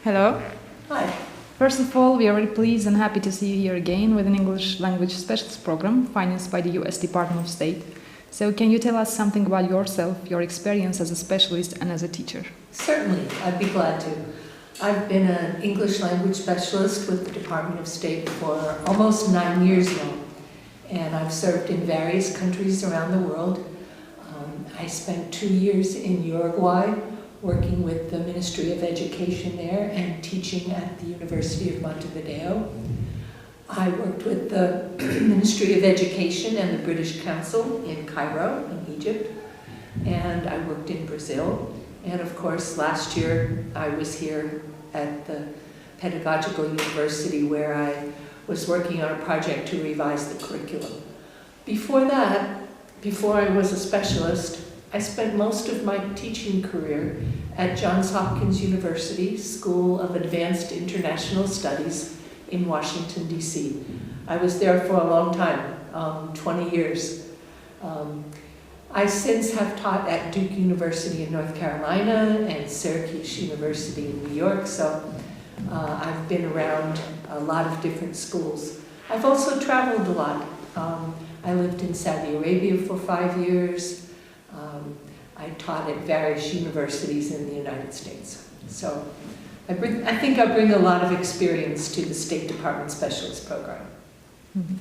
Hello. Hi. First of all, we are very pleased and happy to see you here again with an English language specialist program financed by the US Department of State. So can you tell us something about yourself, your experience as a specialist and as a teacher? Certainly, I'd be glad to. I've been an English language specialist with the Department of State for almost 9 years now, and I've served in various countries around the world. I spent 2 years in Uruguay working with the Ministry of Education there and teaching at the University of Montevideo. I worked with the Ministry of Education and the British Council in Cairo, in Egypt, and I worked in Brazil. And of course, last year I was here at the Pedagogical University where I was working on a project to revise the curriculum. Before that, before I was a specialist, I spent most of my teaching career at Johns Hopkins University School of Advanced International Studies in Washington, D.C. I was there for a long time, 20 years. I since have taught at Duke University in North Carolina and Syracuse University in New York, so I've been around a lot of different schools. I've also traveled a lot. I lived in Saudi Arabia for 5 years. I taught at various universities in the United States. So I think I bring a lot of experience to the State Department Specialist Program. Mm-hmm.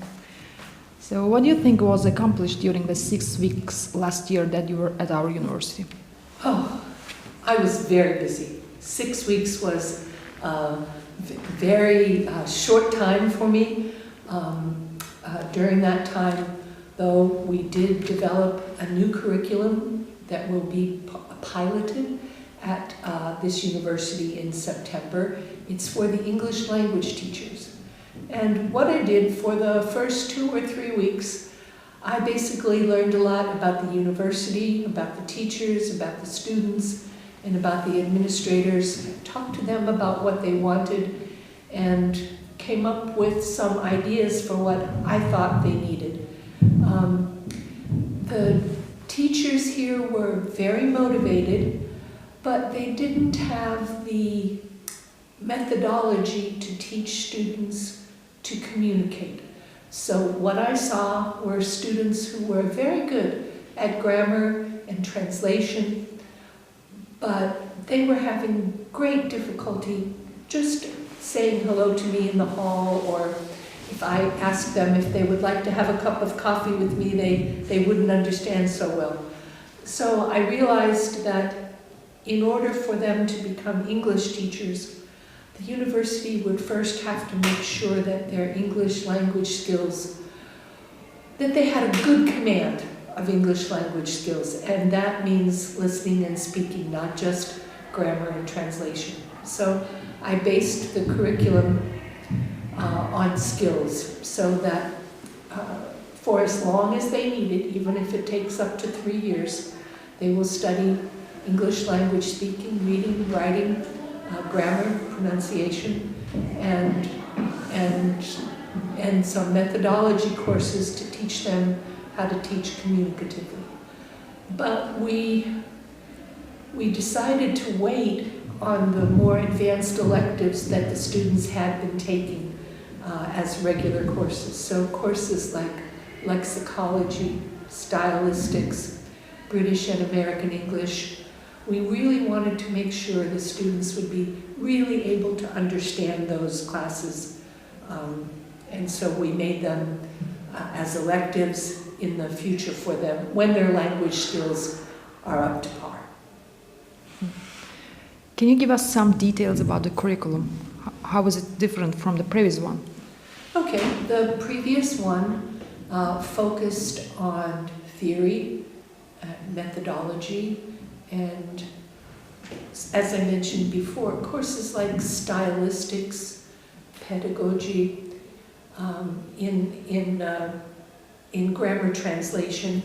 So what do you think was accomplished during the 6 weeks last year that you were at our university? Oh, I was very busy. 6 weeks was a very short time for me. During that time, though, we did develop a new curriculum that will be piloted at this university in September. It's for the English language teachers. And what I did for the first 2 or 3 weeks, I basically learned a lot about the university, about the teachers, about the students, and about the administrators. Talked to them about what they wanted and came up with some ideas for what I thought they needed. The teachers here were very motivated, but they didn't have the methodology to teach students to communicate. So what I saw were students who were very good at grammar and translation, but they were having great difficulty just saying hello to me in the hall, or if I asked them if they would like to have a cup of coffee with me, they wouldn't understand so well. So I realized that in order for them to become English teachers, the university would first have to make sure that their English language skills, that they had a good command of English language skills, and that means listening and speaking, not just grammar and translation. So I based the curriculum on skills so that for as long as they need it, even if it takes up to 3 years, they will study English language speaking, reading, writing, grammar, pronunciation, and some methodology courses to teach them how to teach communicatively. But we decided to wait on the more advanced electives that the students had been taking as regular courses. So courses like lexicology, stylistics, British and American English. We really wanted to make sure the students would be really able to understand those classes. And so we made them as electives in the future for them when their language skills are up to par. Can you give us some details about the curriculum? How was it different from the previous one? Okay, the previous one focused on theory, methodology, and as I mentioned before, courses like stylistics, pedagogy, in grammar translation,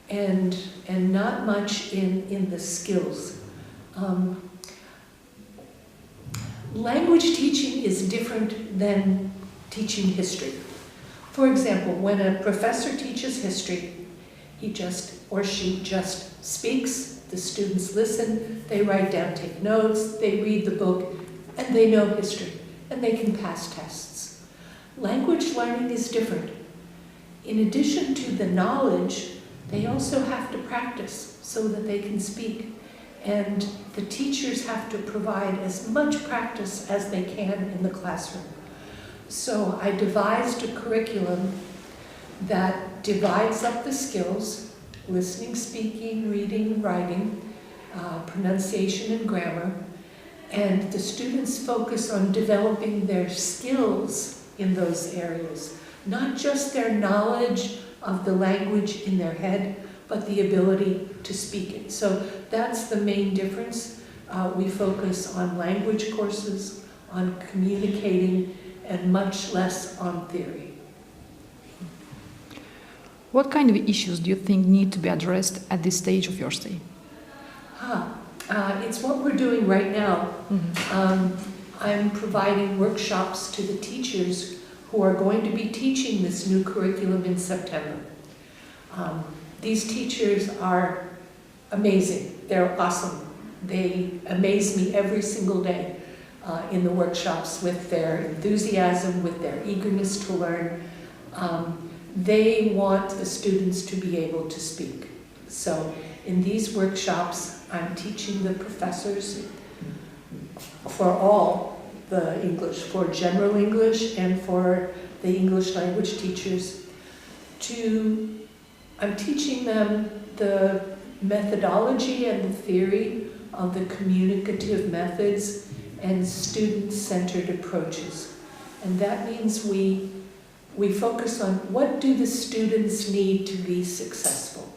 and not much in the skills. Language teaching is different than teaching history. For example, when a professor teaches history, he or she just speaks, the students listen, they write down, take notes, they read the book, and they know history, and they can pass tests. Language learning is different. In addition to the knowledge, they also have to practice so that they can speak. And the teachers have to provide as much practice as they can in the classroom. So I devised a curriculum that divides up the skills: listening, speaking, reading, writing, pronunciation and grammar. And the students focus on developing their skills in those areas, not just their knowledge of the language in their head, but the ability to speak it. So that's the main difference. We focus on language courses, on communicating, and much less on theory. What kind of issues do you think need to be addressed at this stage of your stay? It's what we're doing right now. Mm-hmm. I'm providing workshops to the teachers who are going to be teaching this new curriculum in September. These teachers are amazing. They're awesome. They amaze me every single day in the workshops with their enthusiasm, with their eagerness to learn. They want the students to be able to speak. So in these workshops, I'm teaching the professors for all the English, for general English and for the English language teachers. I'm teaching them the methodology and the theory of the communicative methods and student-centered approaches. And that means we focus on what do the students need to be successful.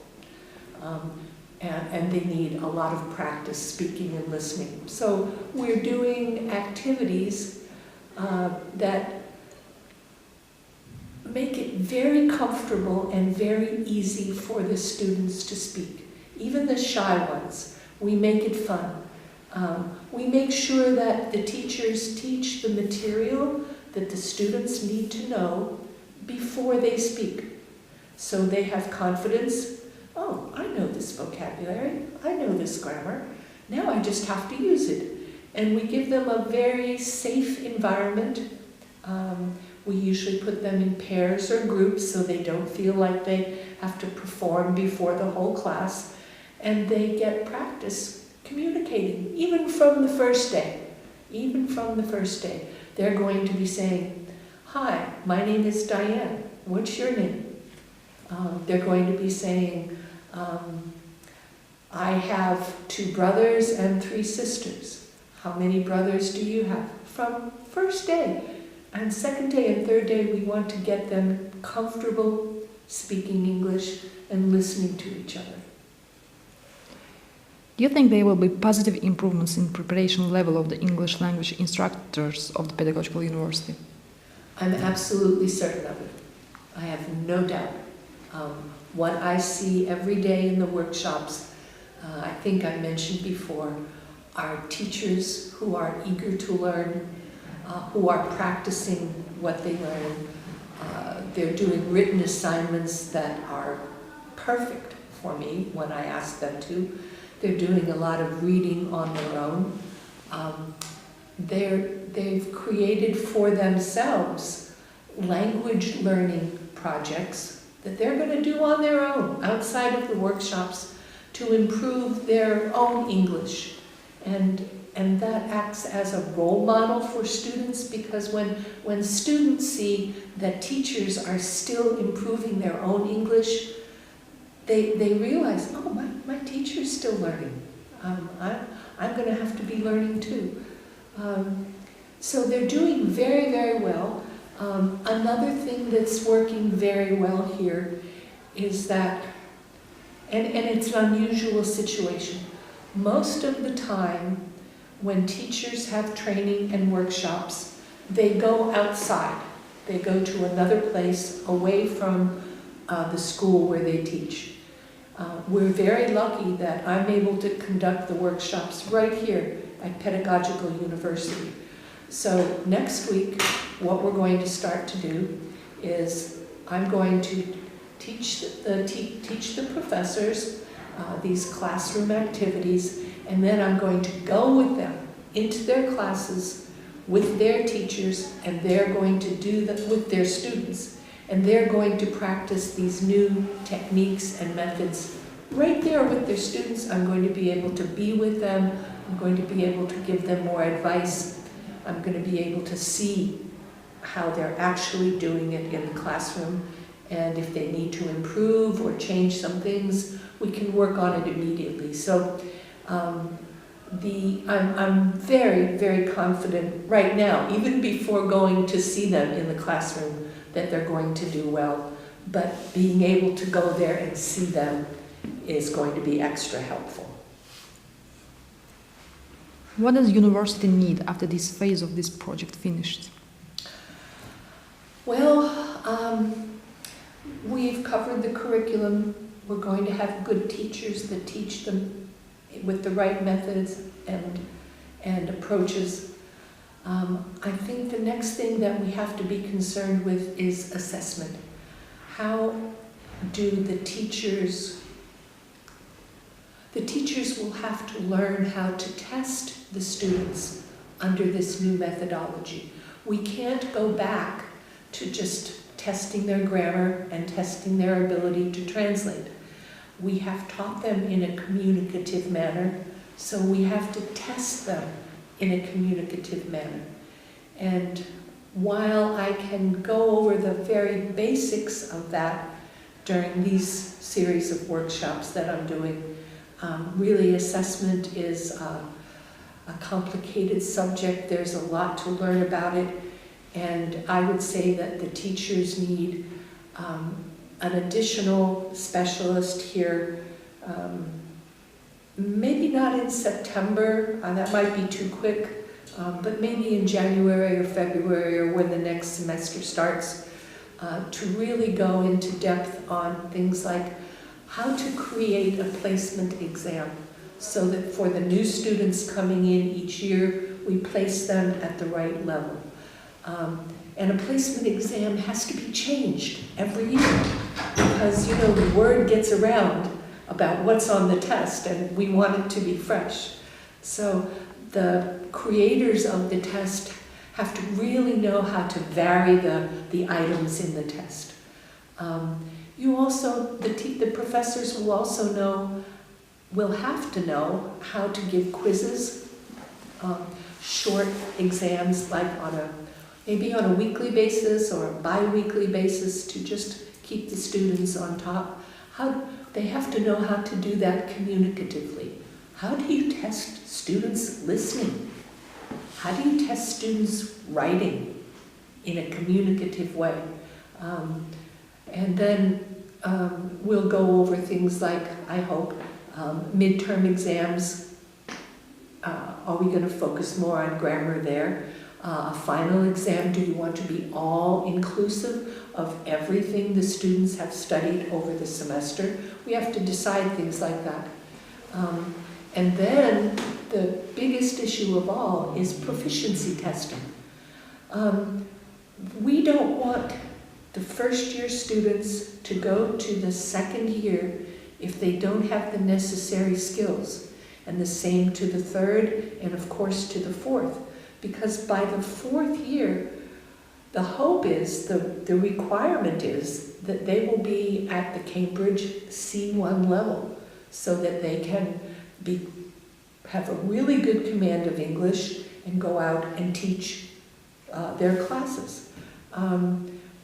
And they need a lot of practice speaking and listening. So we're doing activities that make it very comfortable and very easy for the students to speak. Even the shy ones, we make it fun. We make sure that the teachers teach the material that the students need to know before they speak. So they have confidence. Oh, I know this vocabulary, I know this grammar, now I just have to use it. And we give them a very safe environment. We usually put them in pairs or groups so they don't feel like they have to perform before the whole class. And they get practice communicating, even from the first day. Even from the first day. They're going to be saying, "Hi, my name is Diane, what's your name?" They're going to be saying, "I have 2 brothers and 3 sisters. How many brothers do you have?" From first day. And second day and third day, we want to get them comfortable speaking English and listening to each other. Do you think there will be positive improvements in preparation level of the English language instructors of the Pedagogical University? I'm absolutely certain of it. I have no doubt. What I see every day in the workshops, I think I mentioned before, are teachers who are eager to learn, who are practicing what they learn. They're doing written assignments that are perfect for me when I ask them to. They're doing a lot of reading on their own. They've created for themselves language learning projects that they're going to do on their own, outside of the workshops, to improve their own English. And that acts as a role model for students, because when students see that teachers are still improving their own English, they realize, oh, my teacher's still learning. I'm going to have to be learning too. So they're doing very, very well. Another thing that's working very well here is that, and it's an unusual situation, most of the time when teachers have training and workshops, they go outside. They go to another place away from the school where they teach. We're very lucky that I'm able to conduct the workshops right here at Pedagogical University. So next week, what we're going to start to do is I'm going to teach the professors these classroom activities, and then I'm going to go with them into their classes with their teachers, and they're going to do that with their students. And they're going to practice these new techniques and methods right there with their students. I'm going to be able to be with them. I'm going to be able to give them more advice. I'm going to be able to see how they're actually doing it in the classroom. And if they need to improve or change some things, we can work on it immediately. So I'm very, very confident right now, even before going to see them in the classroom, that they're going to do well. But being able to go there and see them is going to be extra helpful. What does university need after this phase of this project finished? Well, we've covered the curriculum. We're going to have good teachers that teach them with the right methods and approaches. I think the next thing that we have to be concerned with is assessment. How do the teachers will have to learn how to test the students under this new methodology. We can't go back to just testing their grammar and testing their ability to translate. We have taught them in a communicative manner, so we have to test them in a communicative manner. And while I can go over the very basics of that during these series of workshops that I'm doing, really assessment is a complicated subject. There's a lot to learn about it, and I would say that the teachers need an additional specialist here. Maybe not in September, that might be too quick, but maybe in January or February or when the next semester starts, to really go into depth on things like how to create a placement exam so that for the new students coming in each year, we place them at the right level. And a placement exam has to be changed every year because, you know, the word gets around about what's on the test, and we want it to be fresh. So the creators of the test have to really know how to vary the items in the test. You also, the professors will also will have to know how to give quizzes, short exams, like maybe on a weekly basis or a bi-weekly basis, to just keep the students on top. They have to know how to do that communicatively. How do you test students listening? How do you test students writing in a communicative way? And then we'll go over things like, I hope, midterm exams. Are we going to focus more on grammar there? A final exam, do you want to be all inclusive of everything the students have studied over the semester? We have to decide things like that. And then the biggest issue of all is proficiency testing. We don't want the first year students to go to the second year if they don't have the necessary skills, and the same to the third, and of course to the fourth. Because by the fourth year, the hope is, the requirement is that they will be at the Cambridge C1 level so that they can have a really good command of English and go out and teach their classes.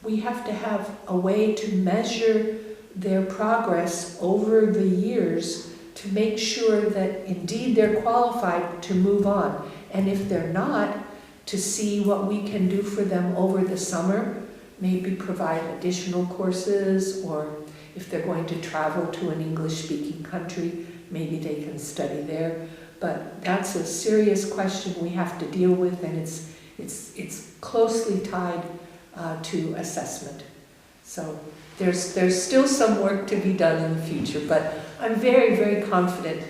We have to have a way to measure their progress over the years to make sure that indeed they're qualified to move on. And if they're not, to see what we can do for them over the summer, maybe provide additional courses, or if they're going to travel to an English-speaking country, maybe they can study there. But that's a serious question we have to deal with, and it's closely tied to assessment. So there's still some work to be done in the future, but I'm very, very confident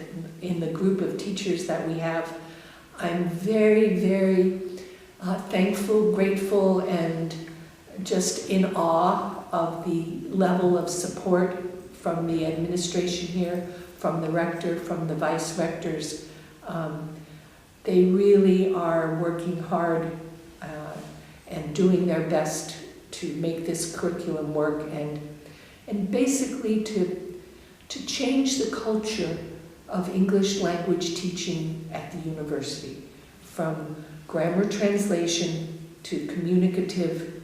in the group of teachers that we have. I'm very, very thankful, grateful, and just in awe of the level of support from the administration here, from the rector, from the vice rectors. They really are working working hard and doing their best to make this curriculum work and basically to change the culture of English language teaching at the university, from grammar translation to communicative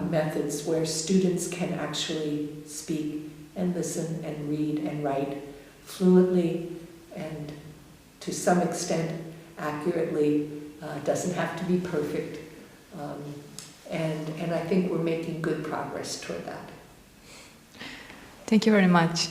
methods where students can actually speak and listen and read and write fluently and to some extent accurately. Doesn't have to be perfect. And I think we're making good progress toward that. Thank you very much.